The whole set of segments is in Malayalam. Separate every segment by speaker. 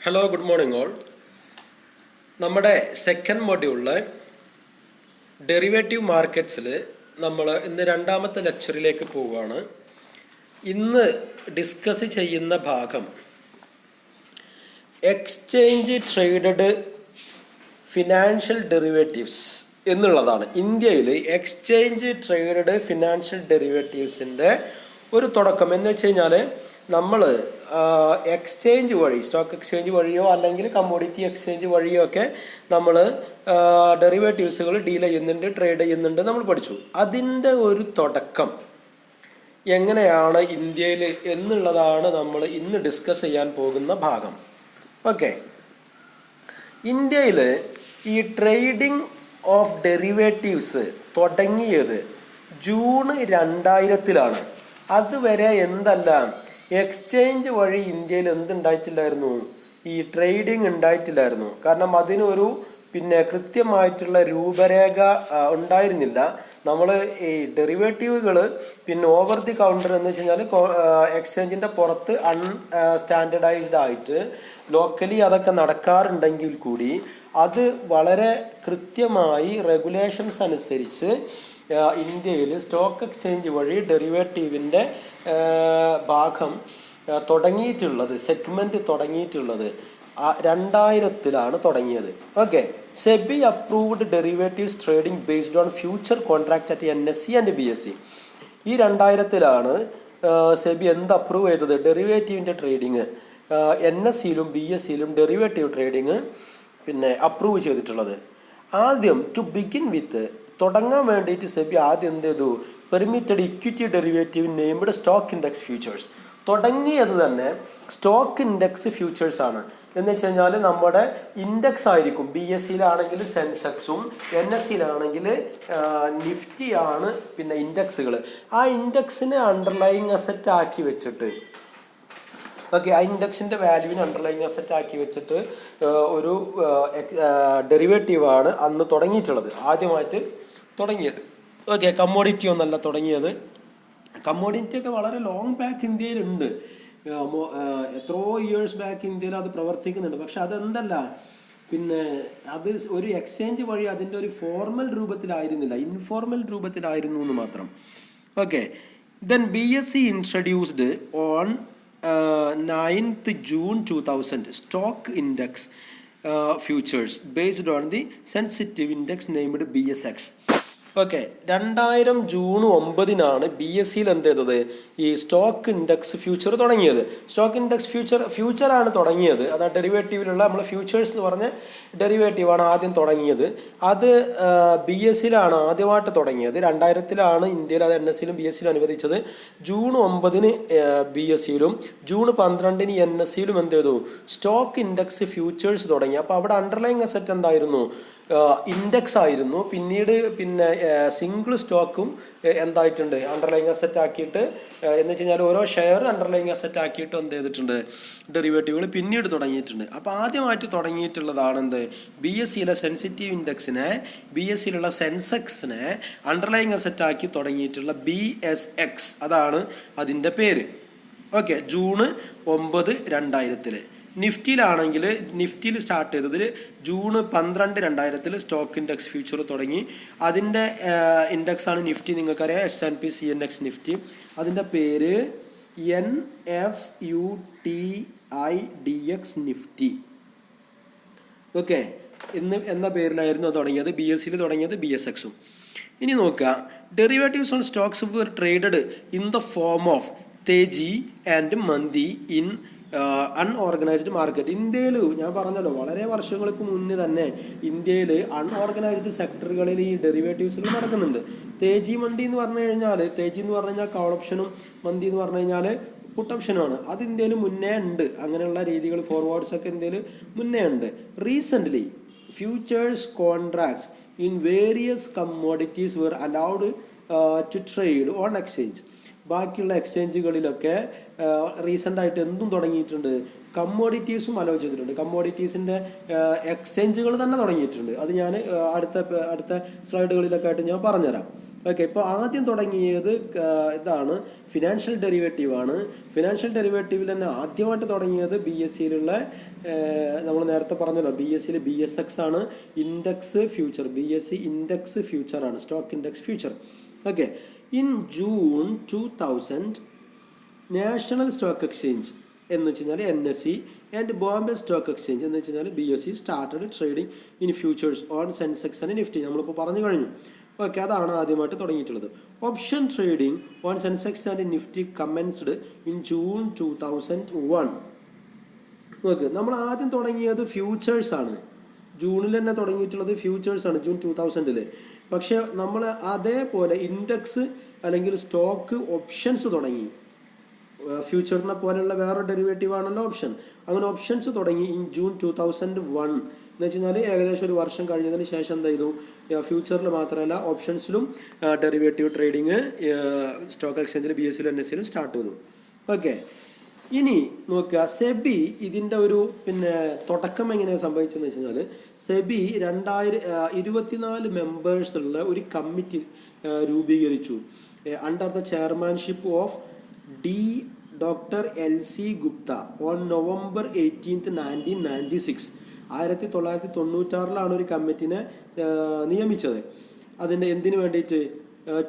Speaker 1: Hello good morning all. നമ്മുടെ സെക്കൻഡ് മൊഡ്യൂളിൽ ഡെറിവേറ്റീവ് മാർക്കറ്റ്സിൽ നമ്മൾ ഇന്ന് രണ്ടാമത്തെ ലെക്ചറിലേക്ക് പോവുകയാണ്. ഇന്ന് ഡിസ്കസ് ചെയ്യുന്ന ഭാഗം എക്സ്ചേഞ്ച് ട്രേഡഡ് ഫിനാൻഷ്യൽ ഡെറിവേറ്റീവ്സ് എന്നുള്ളതാണ്. ഇന്ത്യയിൽ എക്സ്ചേഞ്ച് ട്രേഡഡ് ഫിനാൻഷ്യൽ ഡെറിവേറ്റീവ്സിൻ്റെ ഒരു തുടക്കം എന്ന് വെച്ച് കഴിഞ്ഞാൽ നമ്മൾ എക്സ്ചേഞ്ച് വഴി, സ്റ്റോക്ക് എക്സ്ചേഞ്ച് വഴിയോ അല്ലെങ്കിൽ കമ്മോഡിറ്റി എക്സ്ചേഞ്ച് വഴിയോ ഒക്കെ നമ്മൾ ഡെറിവേറ്റീവ്സുകൾ ഡീൽ ചെയ്യുന്നുണ്ട്, ട്രേഡ് ചെയ്യുന്നുണ്ട്, നമ്മൾ പഠിച്ചു. അതിൻ്റെ ഒരു തുടക്കം എങ്ങനെയാണ് ഇന്ത്യയിൽ എന്നുള്ളതാണ് നമ്മൾ ഇന്ന് ഡിസ്കസ് ചെയ്യാൻ പോകുന്ന ഭാഗം. ഓക്കെ, ഇന്ത്യയിൽ ഈ ട്രേഡിംഗ് ഓഫ് ഡെറിവേറ്റീവ്സ് തുടങ്ങിയത് ജൂൺ 2000-ലാണ്. അതുവരെ എന്തല്ല, എക്സ്ചേഞ്ച് വഴി ഇന്ത്യയിൽ എന്തുണ്ടായിട്ടില്ലായിരുന്നു, ഈ ട്രേഡിംഗ് ഉണ്ടായിട്ടില്ലായിരുന്നു. കാരണം അതിനൊരു കൃത്യമായിട്ടുള്ള രൂപരേഖ ഉണ്ടായിരുന്നില്ല. നമ്മൾ ഈ ഡെറിവേറ്റീവുകൾ ഓവർ ദി കൗണ്ടർ എന്ന് വെച്ച് കഴിഞ്ഞാൽ എക്സ്ചേഞ്ചിൻ്റെ പുറത്ത് സ്റ്റാൻഡർഡൈസ്ഡ് ആയിട്ട് ലോക്കലി അതൊക്കെ നടക്കാറുണ്ടെങ്കിൽ കൂടി അത് വളരെ കൃത്യമായി റെഗുലേഷൻസ് അനുസരിച്ച് ഇന്ത്യയിൽ സ്റ്റോക്ക് എക്സ്ചേഞ്ച് വഴി ഡെറിവേറ്റീവിൻ്റെ ഭാഗം തുടങ്ങിയിട്ടുള്ളത്, സെഗ്മെൻറ്റ് തുടങ്ങിയിട്ടുള്ളത് 2000-ലാണ് തുടങ്ങിയത്. Okay, SEBI approved derivatives trading based on future contract at NSE and BSE. ഈ 2000-ലാണ് സെബി എന്ത് അപ്രൂവ് ചെയ്തത്, ഡെറിവേറ്റീവിൻ്റെ ട്രേഡിങ് NSEയിലും BSEയിലും ഡെറിവേറ്റീവ് ട്രേഡിങ് അപ്രൂവ് ചെയ്തിട്ടുള്ളത്. ആദ്യം ടു ബിഗിൻ വിത്ത്, തുടങ്ങാൻ വേണ്ടിയിട്ട് സെബി ആദ്യം എന്ത് ചെയ്തു, permitted equity derivative named stock index futures. തുടങ്ങിയത് തന്നെ സ്റ്റോക്ക് ഇൻഡെക്സ് ഫ്യൂച്ചേഴ്സ് ആണ്. എന്ന് വെച്ച് കഴിഞ്ഞാൽ നമ്മുടെ ഇൻഡെക്സ് ആയിരിക്കും. BSEയിലാണെങ്കിൽ സെൻസെക്സും NSEയിലാണെങ്കിൽ നിഫ്റ്റിയാണ് ഇൻഡെക്സുകൾ. ആ ഇൻഡെക്സിനെ അണ്ടർലൈങ് അസറ്റ് ആക്കി വെച്ചിട്ട്, ഓക്കെ, ആ ഇൻഡെക്സിൻ്റെ വാല്യൂവിന് അണ്ടർലൈങ് അസറ്റ് ആക്കി വെച്ചിട്ട് ഒരു ഡെറിവേറ്റീവാണ് അന്ന് തുടങ്ങിയിട്ടുള്ളത്, ആദ്യമായിട്ട് തുടങ്ങിയത്. ഓക്കെ, കമ്മോഡിറ്റി ഒന്നല്ല തുടങ്ങിയത്. കമ്മോഡിറ്റി ഒക്കെ വളരെ ലോങ് ബാക്ക് ഇന്ത്യയിലുണ്ട്, എത്രയോ ഇയേഴ്സ് ബാക്ക് ഇന്ത്യയിൽ അത് പ്രവർത്തിക്കുന്നുണ്ട്. പക്ഷെ അതെന്തല്ല, അത് ഒരു എക്സ്ചേഞ്ച് വഴി അതിൻ്റെ ഒരു ഫോർമൽ രൂപത്തിലായിരുന്നില്ല, ഇൻഫോർമൽ രൂപത്തിലായിരുന്നു എന്ന് മാത്രം. Okay, then BSE introduced on 9th June 2000 stock index futures based on the sensitive index named BSX. Okay, 2000 June 9-നാണ് BSEയിൽ എന്ത് ചെയ്തത്, ഈ സ്റ്റോക്ക് ഇൻഡെക്സ് ഫ്യൂച്ചർ തുടങ്ങിയത്. സ്റ്റോക്ക് ഇൻഡെക്സ് ഫ്യൂച്ചറാണ് തുടങ്ങിയത്. അത് ഡെറിവേറ്റീവിലുള്ള നമ്മൾ ഫ്യൂച്ചേഴ്സ് എന്ന് പറഞ്ഞ ഡെറിവേറ്റീവാണ് ആദ്യം തുടങ്ങിയത്. അത് BSEയിലാണ് ആദ്യമായിട്ട് തുടങ്ങിയത്. 2000-ലാണ് ഇന്ത്യയിൽ അത് NSEയിലും BSEയിലും അനുവദിച്ചത്. ജൂൺ 9-ന് BSEയിലും ജൂൺ 12-ന് NSEയിലും എന്ത് ചെയ്തു, സ്റ്റോക്ക് ഇൻഡെക്സ് ഫ്യൂച്ചേഴ്സ് തുടങ്ങി. അപ്പോൾ അവിടെ അണ്ടർലൈങ് അസറ്റ് എന്തായിരുന്നു, ഇൻഡെക്സ് ആയിരുന്നു. പിന്നീട് സിംഗിൾ സ്റ്റോക്കും എന്തായിട്ടുണ്ട്, അണ്ടർലൈങ് അസറ്റ് ആക്കിയിട്ട്, എന്ന് വെച്ച് കഴിഞ്ഞാൽ ഓരോ ഷെയർ അണ്ടർലൈങ് അസറ്റ് ആക്കിയിട്ട് എന്ത് ചെയ്തിട്ടുണ്ട്, ഡെറിവേറ്റീവുകൾ പിന്നീട് തുടങ്ങിയിട്ടുണ്ട്. അപ്പോൾ ആദ്യമായിട്ട് തുടങ്ങിയിട്ടുള്ളതാണ് എന്ത്, BSEയിലെ സെൻസിറ്റീവ് ഇൻഡെക്സിനെ, BSEയിലുള്ള സെൻസെക്സിനെ അണ്ടർലൈങ് അസറ്റ് ആക്കി തുടങ്ങിയിട്ടുള്ള BSX, അതാണ് അതിൻ്റെ പേര്. Okay, June 9, 2000. നിഫ്റ്റിയിലാണെങ്കിൽ നിഫ്റ്റിയിൽ സ്റ്റാർട്ട് ചെയ്തതിൽ ജൂൺ 12, 2000 സ്റ്റോക്ക് ഇൻഡെക്സ് ഫ്യൂച്ചർ തുടങ്ങി. അതിൻ്റെ ഇൻഡെക്സാണ് നിഫ്റ്റി, നിങ്ങൾക്കറിയാം, S&P CNX നിഫ്റ്റി. അതിൻ്റെ പേര് NFUTIDX നിഫ്റ്റി. ഓക്കെ, എന്ന പേരിലായിരുന്നു തുടങ്ങിയത്. BSEയിൽ തുടങ്ങിയത് BSX-ഉം. ഇനി നോക്കുക, derivatives on stocks were traded in the form of teji and mandi in unorganised market. ഇന്ത്യയിൽ ഞാൻ പറഞ്ഞല്ലോ, വളരെ വർഷങ്ങൾക്ക് മുന്നേ തന്നെ ഇന്ത്യയിൽ അൺഓർഗനൈസ്ഡ് സെക്ടറുകളിൽ ഈ ഡെറിവേറ്റീവ്സുകൾ നടക്കുന്നുണ്ട്. തേജി മണ്ടി എന്ന് പറഞ്ഞു കഴിഞ്ഞാൽ, തേജി എന്ന് പറഞ്ഞു കഴിഞ്ഞാൽ കാൾ ഓപ്ഷനും, മന്തി എന്ന് പറഞ്ഞു കഴിഞ്ഞാൽ പുട്ട് ഓപ്ഷനുമാണ്. അത് ഇന്ത്യയിൽ മുന്നേ ഉണ്ട്. അങ്ങനെയുള്ള രീതികൾ, ഫോർവേഡ്സ് ഒക്കെ ഇന്ത്യയിൽ മുന്നേ ഉണ്ട്. Recently futures contracts in various commodities were allowed to trade on exchange. ബാക്കിയുള്ള എക്സ്ചേഞ്ചുകളിലൊക്കെ റീസെൻ്റായിട്ട് എന്തും തുടങ്ങിയിട്ടുണ്ട്, കമ്മോഡിറ്റീസും അലോ ചെയ്തിട്ടുണ്ട്. കമ്മോഡിറ്റീസിൻ്റെ എക്സ്ചേഞ്ചുകൾ തന്നെ തുടങ്ങിയിട്ടുണ്ട്. അത് ഞാൻ അടുത്ത സ്ലൈഡുകളിലൊക്കെ ആയിട്ട് ഞാൻ പറഞ്ഞുതരാം. ഓക്കെ, ഇപ്പോൾ ആദ്യം തുടങ്ങിയത് ഇതാണ്, ഫിനാൻഷ്യൽ ഡെറിവേറ്റീവ് ആണ്. ഫിനാൻഷ്യൽ ഡെറിവേറ്റീവിൽ തന്നെ ആദ്യമായിട്ട് തുടങ്ങിയത് BSEയിലുള്ള നമ്മൾ നേരത്തെ പറഞ്ഞല്ലോ BSE BSX ആണ് index future. BSE index future ആണ്, stock index future. Okay. In June 2000 national stock exchange എന്ന് വെച്ച് കഴിഞ്ഞാൽ NSE and Bombay stock exchange എന്ന് വെച്ച് കഴിഞ്ഞാൽ BSE started trading in futures on Sensex and Nifty. നമ്മളിപ്പോൾ പറഞ്ഞു കഴിഞ്ഞു. ഓക്കെ, അതാണ് ആദ്യമായിട്ട് തുടങ്ങിയിട്ടുള്ളത്. Option trading on Sensex and Nifty commenced in June 2001. Okay, നമ്മൾ ആദ്യം തുടങ്ങിയത് ഫ്യൂച്ചേഴ്സ് ആണ്. ജൂണിൽ തന്നെ തുടങ്ങിയിട്ടുള്ളത് ഫ്യൂച്ചേഴ്സ് ആണ്, ജൂൺ 2000. പക്ഷെ നമ്മൾ അതേപോലെ ഇൻഡെക്സ് അല്ലെങ്കിൽ സ്റ്റോക്ക് ഓപ്ഷൻസ് തുടങ്ങി. ഫ്യൂച്ചറിനെ പോലെയുള്ള വേറൊരു ഡെറിവേറ്റീവ് ആണല്ലോ ഓപ്ഷൻ. അങ്ങനെ ഓപ്ഷൻസ് തുടങ്ങി ഇൻ ജൂൺ 2001. എന്ന് വെച്ച് കഴിഞ്ഞാൽ ഏകദേശം ഒരു വർഷം കഴിഞ്ഞതിന് ശേഷം എന്ത് ചെയ്തു, ഫ്യൂച്ചറിൽ മാത്രമല്ല ഓപ്ഷൻസിലും ഡെറിവേറ്റീവ് ട്രേഡിങ് സ്റ്റോക്ക് എക്സ്ചേഞ്ചിൽ BSE NSE സ്റ്റാർട്ട് ചെയ്തു. ഓക്കെ, ഇനി നോക്കുക, സെബി ഇതിൻ്റെ ഒരു തുടക്കം എങ്ങനെയാണ് സംഭവിച്ചതെന്ന് വെച്ച് കഴിഞ്ഞാൽ സെബി 2024 മെമ്പേഴ്സ് ഉള്ള ഒരു കമ്മിറ്റി രൂപീകരിച്ചു under the chairmanship of Dr. L.C. Gupta on November 18, 1996. 1996 ഒരു കമ്മിറ്റിനെ നിയമിച്ചത്. അതിൻ്റെ എന്തിനു വേണ്ടിയിട്ട്?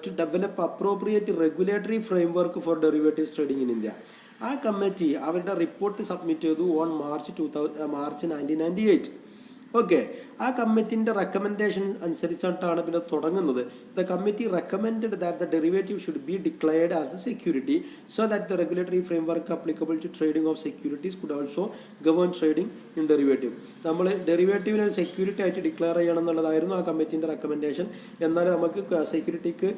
Speaker 1: To develop appropriate regulatory framework for derivatives trading in India. ആ കമ്മിറ്റി അവരുടെ റിപ്പോർട്ട് സബ്മിറ്റ് ചെയ്തു ഓൺ മാർച്ച് 1998. ഓക്കെ, ആ കമ്മിറ്റിൻ്റെ റെക്കമെൻഡേഷൻ അനുസരിച്ചിട്ടാണ് പിന്നെ തുടങ്ങുന്നത്. The committee recommended that the derivative should be declared as the security so that the regulatory framework applicable to trading of securities could also govern trading in derivative. നമ്മൾ ഡെറിവേറ്റീവിനെ സെക്യൂരിറ്റി ആയിട്ട് ഡിക്ലെയർ ചെയ്യണം എന്നുള്ളതായിരുന്നു ആ കമ്മിറ്റിൻ്റെ റെക്കമെൻഡേഷൻ. എന്നാൽ നമുക്ക് സെക്യൂരിറ്റിക്ക്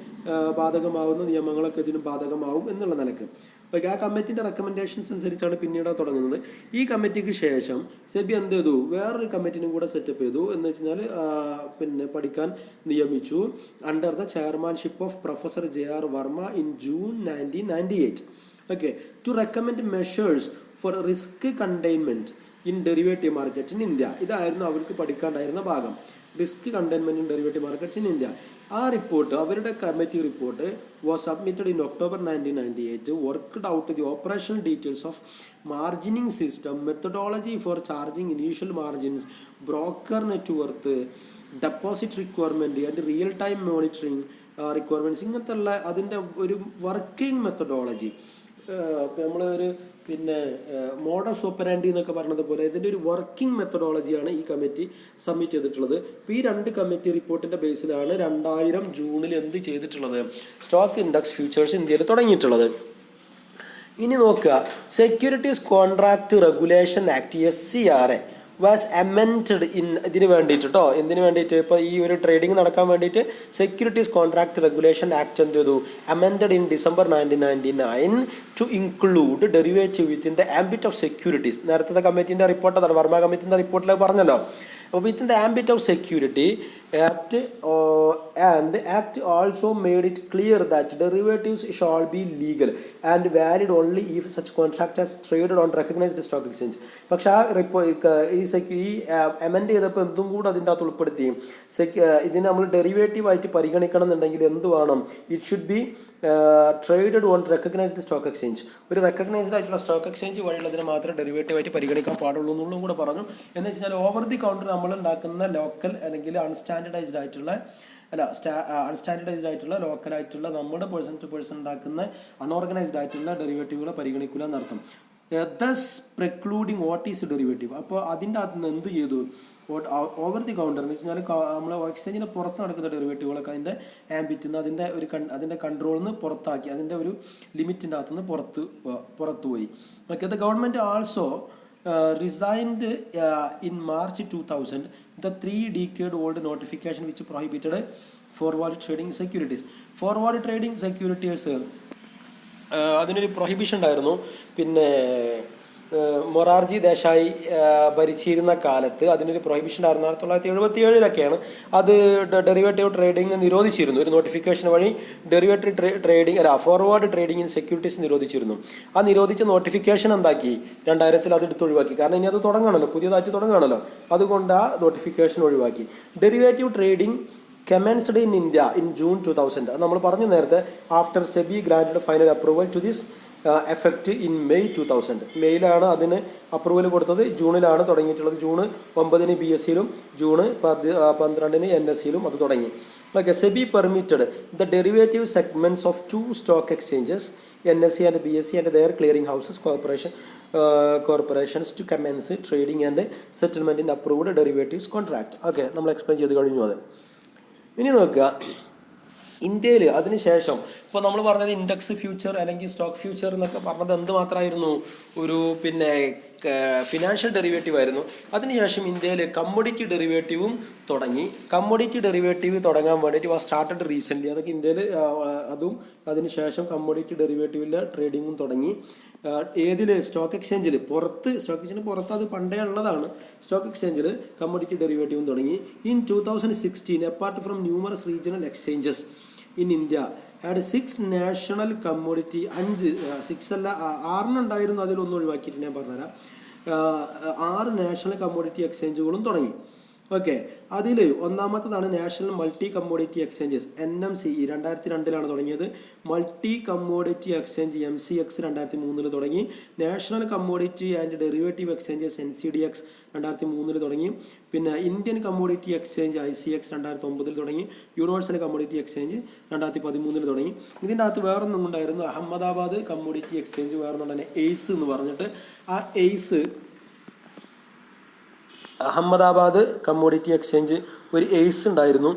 Speaker 1: ബാധകമാവുന്ന നിയമങ്ങളൊക്കെ ഇതിനും ബാധകമാവും എന്നുള്ള നിലക്ക്. ഓക്കെ, ആ കമ്മിറ്റിൻ്റെ റെക്കമെൻഡേഷൻസ് അനുസരിച്ചാണ് പിന്നീട് തുടങ്ങുന്നത്. ഈ കമ്മിറ്റിക്ക് ശേഷം സെബി എന്ത് ചെയ്തു, വേറൊരു കമ്മിറ്റിനും കൂടെ സെറ്റപ്പ് ചെയ്തു. എന്ന് വെച്ച് കഴിഞ്ഞാൽ പഠിക്കാൻ നിയമിച്ചു under the chairmanship of professor JR Varma in June 1998. Okay, to recommend measures for risk containment in derivative markets in India. ഇതായിരുന്നു അവർക്ക് പഠിക്കാണ്ടായിരുന്ന ഭാഗം, risk containment in derivative markets in India. ആ റിപ്പോർട്ട്, അവരുടെ committee report was submitted in October 1998. Worked out the operational details of margining system, methodology for charging initial margins, broker net worth, deposit requirement and real time monitoring requirements. ഇങ്ങനത്തെ ഉള്ള അതിൻ്റെ ഒരു വർക്കിംഗ് മെത്തഡോളജി, നമ്മളൊരു മോഡസ് ഓപ്പറാൻഡി എന്നൊക്കെ പറഞ്ഞതുപോലെ ഇതിൻ്റെ ഒരു വർക്കിംഗ് മെത്തഡോളജിയാണ് ഈ കമ്മിറ്റി സബ്മിറ്റ് ചെയ്തിട്ടുള്ളത്. ഇപ്പോൾ ഈ രണ്ട് കമ്മിറ്റി റിപ്പോർട്ടിൻ്റെ ബേസിലാണ് 2000 ജൂണിൽ എന്ത് ചെയ്തിട്ടുള്ളത്, സ്റ്റോക്ക് ഇൻഡെക്സ് ഫ്യൂച്ചേഴ്സ് ഇന്ത്യയിൽ തുടങ്ങിയിട്ടുള്ളത്. ഇനി നോക്കുക, securities contract regulation act SCRA was amend ഇതിന് വേണ്ടിയിട്ട് കേട്ടോ. എന്തിനു വേണ്ടിയിട്ട്? ഇപ്പോൾ ഈ ഒരു ട്രേഡിംഗ് നടക്കാൻ വേണ്ടിയിട്ട് സെക്യൂരിറ്റീസ് കോൺട്രാക്ട് റെഗുലേഷൻ ആക്ട് എന്ത് ചെയ്തു, amended in December 1999 to include derivative within the ambit of securities. നേരത്തെ കമ്മിറ്റിൻ്റെ റിപ്പോർട്ട് അതാണ്, വർമ്മ കമ്മിറ്റിൻ്റെ റിപ്പോർട്ടിൽ പറഞ്ഞല്ലോ. അപ്പോൾ within the ambit of security act and act also made it clear that derivatives shall be legal and valid only if such contract has traded on recognized stock exchange. പക്ഷെ ആ ഈ അമെൻഡ് ചെയ്തപ്പോൾ എന്തും കൂടെ അതിൻ്റെ അകത്ത് ഉൾപ്പെടുത്തി, ഇതിനെ നമ്മൾ ഡെറിവേറ്റീവ് ആയിട്ട് പരിഗണിക്കണം എന്നുണ്ടെങ്കിൽ എന്ത് വേണം, it should be traded on recognised stock exchange. ഒരു റെക്കഗ്നൈസ്ഡ് ആയിട്ടുള്ള സ്റ്റോക്ക് എക്സ്ചേഞ്ച് വഴിയുള്ളതിന് മാത്രമേ ഡെറിവേറ്റീവ് ആയിട്ട് പരിഗണിക്കാൻ പാടുള്ളൂ എന്നുള്ളതും കൂടെ പറഞ്ഞു. എന്ന് വെച്ചാൽ ഓവർ ദി കൗണ്ടർ നമ്മൾ ഉണ്ടാക്കുന്ന ലോക്കൽ അല്ലെങ്കിൽ അൺസ്റ്റാൻഡർഡൈസ്ഡ് ആയിട്ടുള്ള ലോക്കലായിട്ടുള്ള നമ്മുടെ പേഴ്സൺ ടു പേഴ്സൺ ഉണ്ടാക്കുന്ന അൺഓർഗനൈസ്ഡ് ആയിട്ടുള്ള ഡെറിവേറ്റീവുകളെ പരിഗണിക്കില്ല എന്നർത്ഥം. Thus precluding what is derivative. അപ്പോൾ അതിൻ്റെ അകത്ത് നിന്ന് എന്ത് ചെയ്തു, ഓവർ ദി കൗണ്ടർ എന്ന് വെച്ച് കഴിഞ്ഞാൽ നമ്മൾ എക്സ്ചേഞ്ചിന് പുറത്ത് നടക്കുന്ന ഡെറിവേറ്റീവുകളൊക്കെ അതിൻ്റെ ആംബിറ്റിൽ നിന്ന് അതിൻ്റെ കൺട്രോളിൽ നിന്ന് പുറത്താക്കി, അതിൻ്റെ ഒരു ലിമിറ്റിൻ്റെ അകത്ത് നിന്ന് പുറത്തുപോയി. Okay, the government also resigned in March 2000 the 3-decade-old notification which prohibited forward trading securities. Forward trading securities അതിനൊരു പ്രൊഹിബിഷൻ ഉണ്ടായിരുന്നു. പിന്നെ മൊറാർജി ദേശായി ഭരിച്ചിരുന്ന കാലത്ത് അതിനൊരു പ്രൊഹിബിഷൻ ഉണ്ടായിരുന്നു. 1977 അത് ഡെറിവേറ്റീവ് ട്രേഡിംഗ് നിരോധിച്ചിരുന്നു. ഒരു നോട്ടിഫിക്കേഷൻ വഴി derivative trading forward trading in securities നിരോധിച്ചിരുന്നു. ആ നിരോധിച്ച നോട്ടിഫിക്കേഷൻ എന്താക്കി, 2000 അത് എടുത്ത് ഒഴിവാക്കി. കാരണം ഇനി അത് തുടങ്ങണമല്ലോ, പുതിയതായിട്ട് തുടങ്ങുകയാണല്ലോ, അതുകൊണ്ട് ആ നോട്ടിഫിക്കേഷൻ ഒഴിവാക്കി. Derivative trading commenced in India in June 2000. നമ്മൾ പറഞ്ഞു നേരത്തെ, after SEBI granted final approval to this effect in May 2000. മെയ്യിലാണ് അതിന് അപ്രൂവൽ കൊടുത്തത്, ജൂണിലാണ് തുടങ്ങിയിട്ടുള്ളത്. ജൂൺ 9 BSEയിലും ജൂൺ 12 NSEയിലും അത് തുടങ്ങി. Okay, SEBI permitted the derivative segments of 2 stock exchanges NSE and BSE and their clearing houses corporations to commence trading and settlement in approved derivatives contract. Okay, നമ്മൾ എക്സ്പ്ലെയിൻ ചെയ്ത് കഴിഞ്ഞു. അത് ഇനി നോക്കുക, ഇന്ത്യയിൽ അതിനുശേഷം ഇപ്പോൾ നമ്മൾ പറഞ്ഞത് ഇൻഡെക്സ് ഫ്യൂച്ചർ അല്ലെങ്കിൽ സ്റ്റോക്ക് ഫ്യൂച്ചർ എന്നൊക്കെ പറഞ്ഞത് എന്ത് മാത്രമായിരുന്നു, ഒരു ഫിനാൻഷ്യൽ ഡെറിവേറ്റീവ് ആയിരുന്നു. അതിനുശേഷം ഇന്ത്യയിൽ കമ്മോഡിറ്റി ഡെറിവേറ്റീവും തുടങ്ങി. കമ്മോഡിറ്റി ഡെറിവേറ്റീവ് തുടങ്ങാൻ വേണ്ടിയിട്ട് സ്റ്റാർട്ടഡ് റീസെൻ്റ്ലി. അതൊക്കെ ഇന്ത്യയിൽ അതും അതിനുശേഷം കമ്മോഡിറ്റി ഡെറിവേറ്റീവിലെ ട്രേഡിങ്ങും തുടങ്ങി. ഏതിൽ? സ്റ്റോക്ക് എക്സ്ചേഞ്ചിൽ. സ്റ്റോക്ക് എക്സ്ചേഞ്ചിന് പുറത്ത് അത് പണ്ടേ ഉള്ളതാണ്. സ്റ്റോക്ക് എക്സ്ചേഞ്ചിൽ കമ്മോഡിറ്റി ഡെറിവേറ്റീവും തുടങ്ങി. In 2016 apart from numerous regional exchanges in India had 6 national commodity 6 അല്ല 6 ഉണ്ടായിരുന്നു, അതിലൊന്നും ഒഴിവാക്കിയിട്ട് ഞാൻ പറഞ്ഞുതരാം. 6 നാഷണൽ കമ്മോഡിറ്റി എക്സ്ചേഞ്ചുകളും തുടങ്ങി. ഓക്കെ, അതിൽ ഒന്നാമത്തതാണ് national multi commodity exchanges NMCE 2002 തുടങ്ങിയത്. മൾട്ടി കമ്മോഡിറ്റി എക്സ്ചേഞ്ച് MCX 2003 തുടങ്ങി. National commodity and derivative exchanges NCDX 2003 തുടങ്ങി. പിന്നെ ഇന്ത്യൻ കമ്മോഡിറ്റി എക്സ്ചേഞ്ച് ICX 2009 തുടങ്ങി. യൂണിവേഴ്സൽ കമ്മോഡിറ്റി എക്സ്ചേഞ്ച് 2013 തുടങ്ങി. ഇതിൻ്റെ അകത്ത് വേറൊന്നും ഉണ്ടായിരുന്നു, അഹമ്മദാബാദ് കമ്മോഡിറ്റി എക്സ്ചേഞ്ച് വേറൊന്നുണ്ടായിരുന്നു, എയ്സ് എന്ന് പറഞ്ഞിട്ട്. ആ അഹമ്മദാബാദ് കമ്മോഡിറ്റി എക്സ്ചേഞ്ച് ഒരു എയ്സ് ഉണ്ടായിരുന്നു.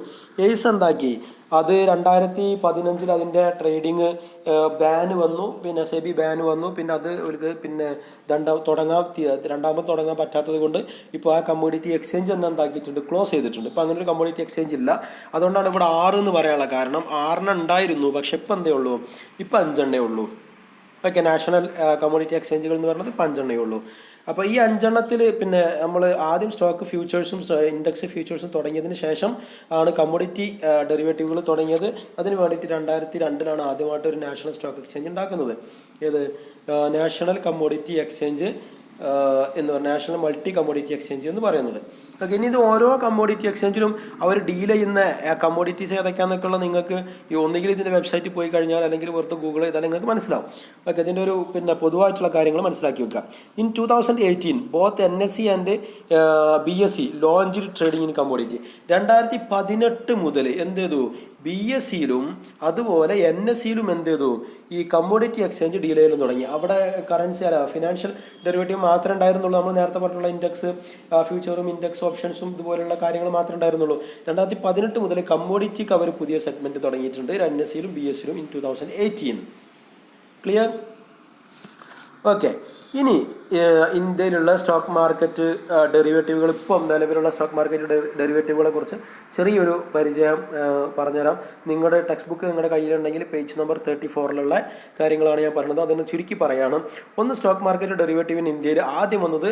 Speaker 1: എയ്സ് എന്താക്കി, അത് 2015 അതിൻ്റെ ട്രേഡിങ് ബാൻ വന്നു. പിന്നെ സെബി ബാൻ വന്നു. പിന്നെ അത് ഒരു രണ്ടാമത് തുടങ്ങാൻ പറ്റാത്തത് കൊണ്ട് ഇപ്പോൾ ആ കമ്മോഡിറ്റി എക്സ്ചേഞ്ച് തന്നെ എന്താക്കിയിട്ടുണ്ട്, ക്ലോസ് ചെയ്തിട്ടുണ്ട്. ഇപ്പോൾ അങ്ങനെ ഒരു കമ്മോഡിറ്റി എക്സ്ചേഞ്ച് ഇല്ല. അതുകൊണ്ടാണ് ഇവിടെ 6 എന്ന് പറയാനുള്ള കാരണം. 6 ഉണ്ടായിരുന്നു, പക്ഷെ ഇപ്പം എന്തേ ഉള്ളൂ, ഇപ്പം 5 ഉള്ളൂ. ഓക്കെ, നാഷണൽ കമ്മോഡിറ്റി എക്സ്ചേഞ്ചുകൾ എന്ന് പറയുന്നത് 5 ഉള്ളൂ. അപ്പോൾ ഈ 5 പിന്നെ നമ്മൾ ആദ്യം സ്റ്റോക്ക് ഫ്യൂച്ചേഴ്സും ഇൻഡെക്സ് ഫ്യൂച്ചേഴ്സും തുടങ്ങിയതിന് ശേഷം ആണ് കമ്മോഡിറ്റി ഡെറിവേറ്റീവുകൾ തുടങ്ങിയത്. അതിന് വേണ്ടിയിട്ട് 2002 ആദ്യമായിട്ട് ഒരു നാഷണൽ സ്റ്റോക്ക് എക്സ്ചേഞ്ച് ഉണ്ടാക്കുന്നത്. ഏത്? നാഷണൽ കമ്മോഡിറ്റി എക്സ്ചേഞ്ച് എന്ന് പറഞ്ഞാൽ നാഷണൽ മൾട്ടി കമ്മോഡിറ്റി എക്സ്ചേഞ്ച് എന്ന് പറയുന്നത്. ഓക്കെ, ഇനി ഇത് ഓരോ കമ്മോഡിറ്റി എക്സ്ചേഞ്ചിലും അവർ ഡീൽ ചെയ്യുന്ന കമ്മോഡിറ്റീസ് ഏതൊക്കെയാണെന്നൊക്കെയുള്ള നിങ്ങൾക്ക് ഒന്നുകിൽ ഇതിൻ്റെ വെബ്സൈറ്റിൽ പോയി കഴിഞ്ഞാൽ അല്ലെങ്കിൽ പുറത്ത് ഗൂഗിൾ ചെയ്താൽ നിങ്ങൾക്ക് മനസ്സിലാവും. ഓക്കെ, ഇതിൻ്റെ ഒരു പൊതുവായിട്ടുള്ള കാര്യങ്ങൾ മനസ്സിലാക്കി വെക്കുക. In 2018 both NSE and BSE launched trading in commodity. 2018 മുതൽ എന്ത് ചെയ്തു, BSEയിലും അതുപോലെ NSEയിലും എന്ത് ചെയ്തു, ഈ കമ്മോഡിറ്റി എക്സ്ചേഞ്ച് ഡീൽ ചെയ്യലും തുടങ്ങി. അവിടെ കറൻസി അല്ല, ഫിനാൻഷ്യൽ ഡെറിവേറ്റീവ് മാത്രമേ ഉണ്ടായിരുന്നുള്ളൂ. നമ്മൾ നേരത്തെ പറഞ്ഞിട്ടുള്ള ഇൻഡെക്സ് ഫ്യൂച്ചറും ഇൻഡെക്സ് ഓപ്ഷൻസും ഇതുപോലുള്ള കാര്യങ്ങൾ മാത്രമേ ഉണ്ടായിരുന്നുള്ളൂ. 2018 മുതൽ കമ്മോഡിറ്റിക്ക് അവർ പുതിയ സെഗ്മെന്റ് തുടങ്ങിയിട്ടുണ്ട്, NSEയിലും BSEയിലും ഇൻ 2018. ക്ലിയർ? ഓക്കെ, ഇനി ഇന്ത്യയിലുള്ള സ്റ്റോക്ക് മാർക്കറ്റ് ഡെറിവേറ്റീവുകൾ, ഇപ്പം നിലവിലുള്ള സ്റ്റോക്ക് മാർക്കറ്റ് ഡെറിവേറ്റീവുകളെ കുറിച്ച് ചെറിയൊരു പരിചയം പറഞ്ഞുതരാം. നിങ്ങളുടെ ടെക്സ്റ്റ് ബുക്ക് നിങ്ങളുടെ കയ്യിലുണ്ടെങ്കിൽ പേജ് നമ്പർ 34 കാര്യങ്ങളാണ് ഞാൻ പറഞ്ഞത്. അതിന് ചുരുക്കി പറയാണ്. ഒന്ന്, സ്റ്റോക്ക് മാർക്കറ്റ് ഡെറിവേറ്റീവിന് ഇന്ത്യയിൽ ആദ്യം വന്നത്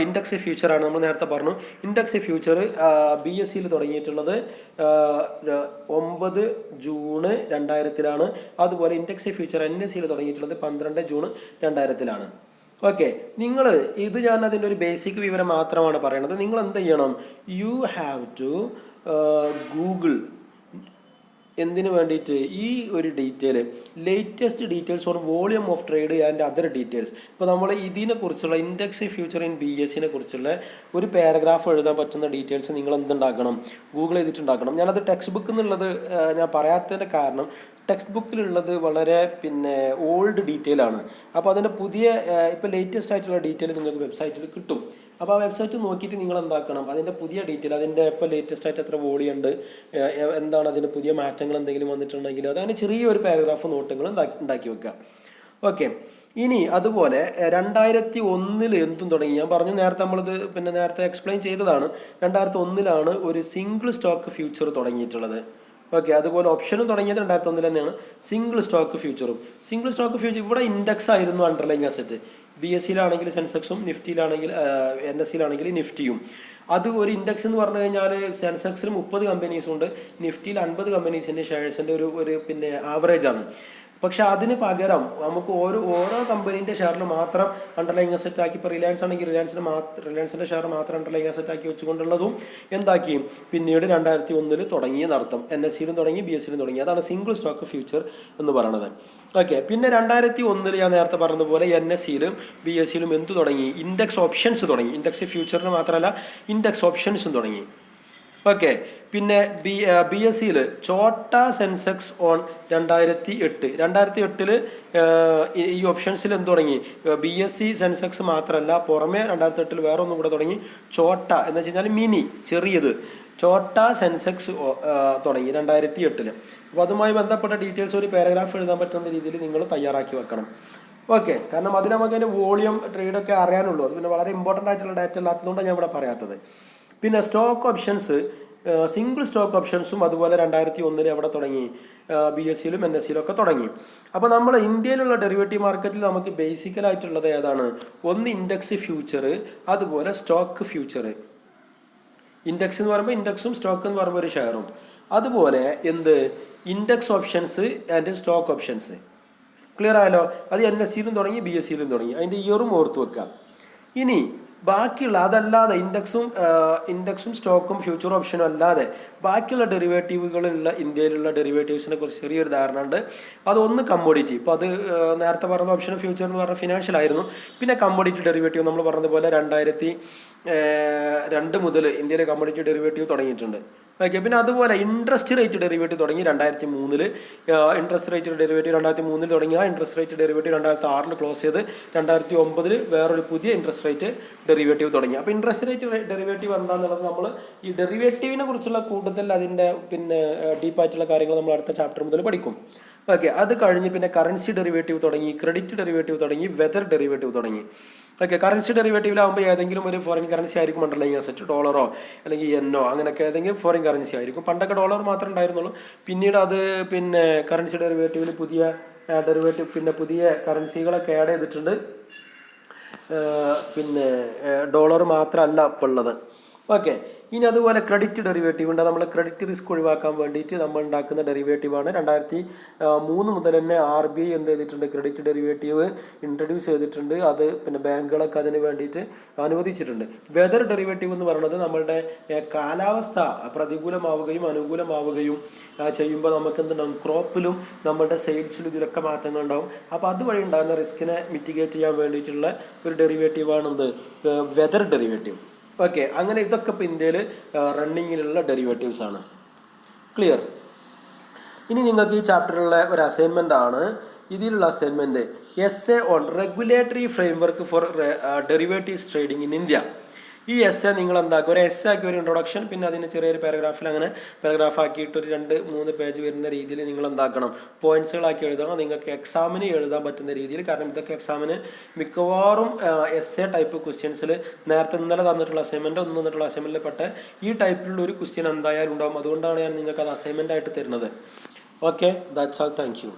Speaker 1: ഇൻഡെക്സ് ഫ്യൂച്ചറാണ്. നമ്മൾ നേരത്തെ പറഞ്ഞു, ഇൻഡെക്സ് ഫ്യൂച്ചർ BSEയിൽ തുടങ്ങിയിട്ടുള്ളത് 9 ജൂൺ 2000 അതുപോലെ ഇൻഡെക്സ് ഫ്യൂച്ചർ NSEയിൽ തുടങ്ങിയിട്ടുള്ളത് 12 ജൂൺ 2000. ഓക്കെ, നിങ്ങൾ ഇത് ഞാൻ അതിൻ്റെ ഒരു ബേസിക് വിവരം മാത്രമാണ് പറയുന്നത്. നിങ്ങൾ എന്ത് ചെയ്യണം, യു ഹാവ് ടു ഗൂഗിൾ എന്തിനു വേണ്ടിയിട്ട് ഈ ഒരു detail, latest details on volume of trade and other details. ഇപ്പോൾ നമ്മൾ ഇതിനെക്കുറിച്ചുള്ള ഇൻഡെക്സ് ഫ്യൂച്ചർ ഇൻ BSEനെ കുറിച്ചുള്ള ഒരു പാരഗ്രാഫ് എഴുതാൻ പറ്റുന്ന ഡീറ്റെയിൽസ് നിങ്ങൾ എന്തുണ്ടാക്കണം, ഗൂഗിൾ ചെയ്തിട്ടുണ്ടാക്കണം. ഞാനത് ടെക്സ്റ്റ് ബുക്ക് എന്നുള്ളത് ഞാൻ പറയാത്തതിൻ്റെ കാരണം, ടെക്സ്റ്റ് ബുക്കിലുള്ളത് വളരെ ഓൾഡ് ഡീറ്റെയിൽ ആണ്. അപ്പോൾ അതിൻ്റെ പുതിയ ഇപ്പോൾ ലേറ്റസ്റ്റ് ആയിട്ടുള്ള ഡീറ്റെയിൽ നിങ്ങൾക്ക് വെബ്സൈറ്റിൽ കിട്ടും. അപ്പോൾ ആ വെബ്സൈറ്റ് നോക്കിയിട്ട് നിങ്ങൾ എന്താക്കണം, അതിൻ്റെ പുതിയ ഡീറ്റെയിൽ, അതിൻ്റെ ഇപ്പോൾ ലേറ്റസ്റ്റ് ആയിട്ട് എത്ര വോളിയുണ്ട്, എന്താണ് അതിൻ്റെ പുതിയ മാറ്റങ്ങൾ എന്തെങ്കിലും വന്നിട്ടുണ്ടെങ്കിൽ അതങ്ങനെ ചെറിയൊരു പാരഗ്രാഫ് നോട്ടുകൾ ഉണ്ടാക്കി വെക്കുക. ഓക്കെ, ഇനി അതുപോലെ 2001 എന്തും തുടങ്ങി. ഞാൻ പറഞ്ഞു നേരത്തെ, നമ്മളിത് നേരത്തെ എക്സ്പ്ലെയിൻ ചെയ്തതാണ്. 2001 ഒരു സിംഗിൾ സ്റ്റോക്ക് ഫ്യൂച്ചർ തുടങ്ങിയിട്ടുള്ളത്. ഓക്കെ, അതുപോലെ ഓപ്ഷനും തുടങ്ങിയത് 2001 തന്നെയാണ്. സിംഗിൾ സ്റ്റോക്ക് ഫ്യൂച്ചറും. സിംഗിൾ സ്റ്റോക്ക് ഫ്യൂച്ചർ ഇവിടെ ഇൻഡെക്സ് ആയിരുന്നു അണ്ടർലൈങ് അസറ്റ്. BSEയിലാണെങ്കിൽ സെൻസെക്സും, നിഫ്റ്റിയിലാണെങ്കിൽ NSEയിലാണെങ്കിൽ നിഫ്റ്റിയും. അത് ഒരു ഇൻഡെക്സ് എന്ന് പറഞ്ഞു കഴിഞ്ഞാൽ സെൻസെക്സിൽ 30 കമ്പനീസും ഉണ്ട്, നിഫ്റ്റിയിൽ 50 കമ്പനീസിൻ്റെ ഷെയർസിൻ്റെ ഒരു ആവറേജ് ആണ്. പക്ഷെ അതിന് പകരം നമുക്ക് ഓരോ കമ്പനീൻ്റെ ഷെയറിൽ മാത്രം അണ്ടർലൈങ് അസറ്റ് ആക്കി, ഇപ്പോൾ റിലയൻസ് ആണെങ്കിൽ റിലയൻസിൻ്റെ ഷെയർ മാത്രം അണ്ടർലൈങ് അസറ്റ് ആക്കി വെച്ചുകൊണ്ടുള്ളതും എന്താക്കി പിന്നീട് 2001 തുടങ്ങിയെന്നർത്ഥം. NSE-യിലും തുടങ്ങി, BSE-യിലും തുടങ്ങി. അതാണ് സിംഗിൾ സ്റ്റോക്ക് ഫ്യൂച്ചർ എന്ന് പറയുന്നത്. ഓക്കെ, പിന്നെ 2001 ഞാൻ നേരത്തെ പറഞ്ഞതുപോലെ NSE-യിലും BSE-യിലും എന്ത് തുടങ്ങി? ഇൻഡെക്സ് ഓപ്ഷൻസ് തുടങ്ങി. ഇൻഡെക്സ് ഫ്യൂച്ചറിന് മാത്രമല്ല ഇൻഡെക്സ് ഓപ്ഷൻസും തുടങ്ങി. ഓക്കെ, പിന്നെ BSE-യിൽ ചോട്ട സെൻസെക്സ് ഓൺ 2008 ഈ ഓപ്ഷൻസിൽ എന്ത് തുടങ്ങി? BSE സെൻസെക്സ് മാത്രമല്ല, പുറമെ 2008 വേറെ ഒന്നും കൂടെ തുടങ്ങി, ചോട്ട എന്ന് വെച്ച് കഴിഞ്ഞാൽ മിനി, ചെറിയത്, ചോട്ട സെൻസെക്സ് തുടങ്ങി 2008. അപ്പോൾ അതുമായി ബന്ധപ്പെട്ട ഡീറ്റെയിൽസ് ഒരു പാരഗ്രാഫ് എഴുതാൻ പറ്റുന്ന രീതിയിൽ നിങ്ങൾ തയ്യാറാക്കി വെക്കണം. ഓക്കെ, കാരണം അതിന് നമുക്ക് അതിൻ്റെ വോളിയം ട്രേഡൊക്കെ അറിയാനുള്ളൂ. അത് പിന്നെ വളരെ ഇമ്പോർട്ടൻ്റ് ആയിട്ടുള്ള ഡാറ്റ അല്ലാത്തതുകൊണ്ടാണ് ഞാൻ ഇവിടെ പറയാത്തത്. പിന്നെ സ്റ്റോക്ക് ഓപ്ഷൻസ്, സിംഗിൾ സ്റ്റോക്ക് ഓപ്ഷൻസും അതുപോലെ 2001 എവിടെ തുടങ്ങി? BSE-യിലും NSE-യിലും ഒക്കെ തുടങ്ങി. അപ്പോൾ നമ്മൾ ഇന്ത്യയിലുള്ള ഡെറിവേറ്റീവ് മാർക്കറ്റിൽ നമുക്ക് ബേസിക്കലായിട്ടുള്ളത് ഏതാണ്? ഒന്ന് ഇൻഡെക്സ് ഫ്യൂച്ചർ, അതുപോലെ സ്റ്റോക്ക് ഫ്യൂച്ചർ. ഇൻഡെക്സ് എന്ന് പറയുമ്പോൾ ഇൻഡെക്സും സ്റ്റോക്ക് എന്ന് പറയുമ്പോൾ ഒരു ഷെയറും, അതുപോലെ എന്ത് index options and stock options. Clear ആയല്ലോ? അത് NSE-യിലും തുടങ്ങി, BSE-യിലും തുടങ്ങി. അതിൻ്റെ ഇയറും ഓർത്ത് വെക്കുക. ഇനി ബാക്കിയുള്ള അതല്ലാതെ ഇൻഡെക്സും സ്റ്റോക്കും ഫ്യൂച്ചർ ഓപ്ഷനും അല്ലാതെ ബാക്കിയുള്ള ഡെറിവേറ്റീവുകളുള്ള ഇന്ത്യയിലുള്ള ഡെറിവേറ്റീവ്സിനെ കുറിച്ച് ചെറിയൊരു ധാരണ ഉണ്ട്. അതൊന്ന് കമ്മോഡിറ്റി. ഇപ്പോൾ അത് നേരത്തെ പറഞ്ഞ ഓപ്ഷൻ ഫ്യൂച്ചർ എന്ന് പറഞ്ഞ ഫിനാൻഷ്യൽ ആയിരുന്നു. പിന്നെ കമ്മോഡിറ്റി ഡെറിവേറ്റീവ് നമ്മൾ പറഞ്ഞതുപോലെ 2002 മുതൽ ഇന്ത്യയിലെ കമ്മോഡിറ്റി ഡെറിവേറ്റീവ് തുടങ്ങിയിട്ടുണ്ട്. ഓക്കെ, പിന്നെ അതുപോലെ ഇൻട്രസ്റ്റ് റേറ്റ് ഡെറിവേറ്റീവ് തുടങ്ങി 2003. ഇൻട്രസ്റ്റ് റേറ്റ് ഡെറിവേറ്റീവ് 2003 തുടങ്ങി. ആ ഇൻട്രസ്റ്റ് റേറ്റ് ഡെറിവേറ്റീവ് 2006 ക്ലോസ് ചെയ്ത് 2009 വേറൊരു പുതിയ ഇൻട്രസ്റ്റ് റേറ്റ് ഡെറിവേറ്റീവ് തുടങ്ങി. അപ്പോൾ ഇൻട്രസ്റ്റ് റേറ്റ് ഡെറിവേറ്റീവ് എന്താണെന്നുള്ളത് നമ്മൾ ഈ ഡെറിവേറ്റീവിനെ കുറിച്ചുള്ള കൂടുതൽ അതിൻ്റെ പിന്നെ ഡീപ്പായിട്ടുള്ള കാര്യങ്ങൾ നമ്മൾ അടുത്ത ചാപ്റ്റർ മുതൽ പഠിക്കും. ഓക്കെ, അത് കഴിഞ്ഞ് പിന്നെ കറൻസി ഡെറിവേറ്റീവ് തുടങ്ങി, ക്രെഡിറ്റ് ഡെറിവേറ്റീവ് തുടങ്ങി, വെതർ ഡെറിവേറ്റീവ് തുടങ്ങി. ഓക്കെ, കറൻസി ഡെറിവേറ്റീവിലാകുമ്പോൾ ഏതെങ്കിലും ഒരു ഫോറിൻ കറൻസി ആയിരിക്കും അണ്ടർലൈങ് അസറ്റ്, ഡോളറോ അല്ലെങ്കിൽ യെന്നോ അങ്ങനെയൊക്കെ ഏതെങ്കിലും ഫോറിൻ കറൻസി ആയിരിക്കും. പണ്ടൊക്കെ ഡോളർ മാത്രമേ ഉണ്ടായിരുന്നുള്ളൂ. പിന്നീട് അത് പിന്നെ കറൻസി ഡെറിവേറ്റീവിൽ പുതിയ കറൻസികളൊക്കെ ആഡ് ചെയ്തിട്ടുണ്ട്. പിന്നെ ഡോളർ മാത്രമല്ല ഇപ്പോൾ ഉള്ളത്. ഓക്കെ, ഇനി അതുപോലെ ക്രെഡിറ്റ് ഡെറിവേറ്റീവ് ഉണ്ട്. നമ്മൾ ക്രെഡിറ്റ് റിസ്ക് ഒഴിവാക്കാൻ വേണ്ടിയിട്ട് നമ്മൾ ഉണ്ടാക്കുന്ന ഡെറിവേറ്റീവാണ്. 2003 മുതൽ തന്നെ RBI എന്ത് ചെയ്തിട്ടുണ്ട്? ക്രെഡിറ്റ് ഡെറിവേറ്റീവ് ഇൻട്രൊഡ്യൂസ് ചെയ്തിട്ടുണ്ട്. അത് പിന്നെ ബാങ്കുകളൊക്കെ അതിന് വേണ്ടിയിട്ട് അനുവദിച്ചിട്ടുണ്ട്. വെതർ ഡെറിവേറ്റീവ് എന്ന് പറയുന്നത് നമ്മളുടെ കാലാവസ്ഥ പ്രതികൂലമാവുകയും അനുകൂലമാവുകയും ചെയ്യുമ്പോൾ നമുക്ക് എന്തുണ്ടാവും? ക്രോപ്പിലും നമ്മളുടെ സെയിൽസിലും ഇതിലൊക്കെ മാറ്റങ്ങൾ ഉണ്ടാവും. അപ്പോൾ അതുവഴി ഉണ്ടാകുന്ന റിസ്കിനെ മിറ്റിഗേറ്റ് ചെയ്യാൻ വേണ്ടിയിട്ടുള്ള ഒരു ഡെറിവേറ്റീവാണ് എന്ത്? Weather derivative. ഓക്കെ, അങ്ങനെ ഇതൊക്കെ ഇപ്പോൾ ഇന്ത്യയിൽ റണ്ണിങ്ങിലുള്ള ഡെറിവേറ്റീവ്സ് ആണ്. ക്ലിയർ? ഇനി നിങ്ങൾക്ക് ഈ ചാപ്റ്ററിലുള്ള ഒരു അസൈൻമെൻ്റ് ആണ്. ഇതിലുള്ള assignment essay on regulatory framework for derivatives trading in India. ഈ എസ്സേ നിങ്ങൾ എന്താക്കുക? ഒരു എസ്സേ ആക്കി ഒരു ഇൻട്രൊഡക്ഷൻ, പിന്നെ അതിന് ചെറിയൊരു പാരഗ്രാഫിൽ അങ്ങനെ പാരഗ്രാഫ് ആക്കിയിട്ട് ഒരു 2-3 പേജ് വരുന്ന രീതിയിൽ നിങ്ങൾ എന്താക്കണം? പോയിന്റ്സുകളാക്കി എഴുതണം. നിങ്ങൾക്ക് എക്സാമിന് എഴുതാൻ പറ്റുന്ന രീതിയിൽ. കാരണം ഇതൊക്കെ എക്സാമിന് മിക്കവാറും എസ്സേ ടൈപ്പ് ക്വസ്റ്റ്യൻസിൽ നേരത്തെ ഇന്നലെ തന്നിട്ടുള്ള അസൈൻമെൻറ്റിൽ പെട്ട ഈ ടൈപ്പിലുള്ള ഒരു ക്വസ്റ്റ്യൻ എന്തായാലും ഉണ്ടാകും. അതുകൊണ്ടാണ് ഞാൻ നിങ്ങൾക്ക് അത് അസൈൻമെൻ്റ് ആയിട്ട് തരുന്നത്. Okay, that's all. Thank you.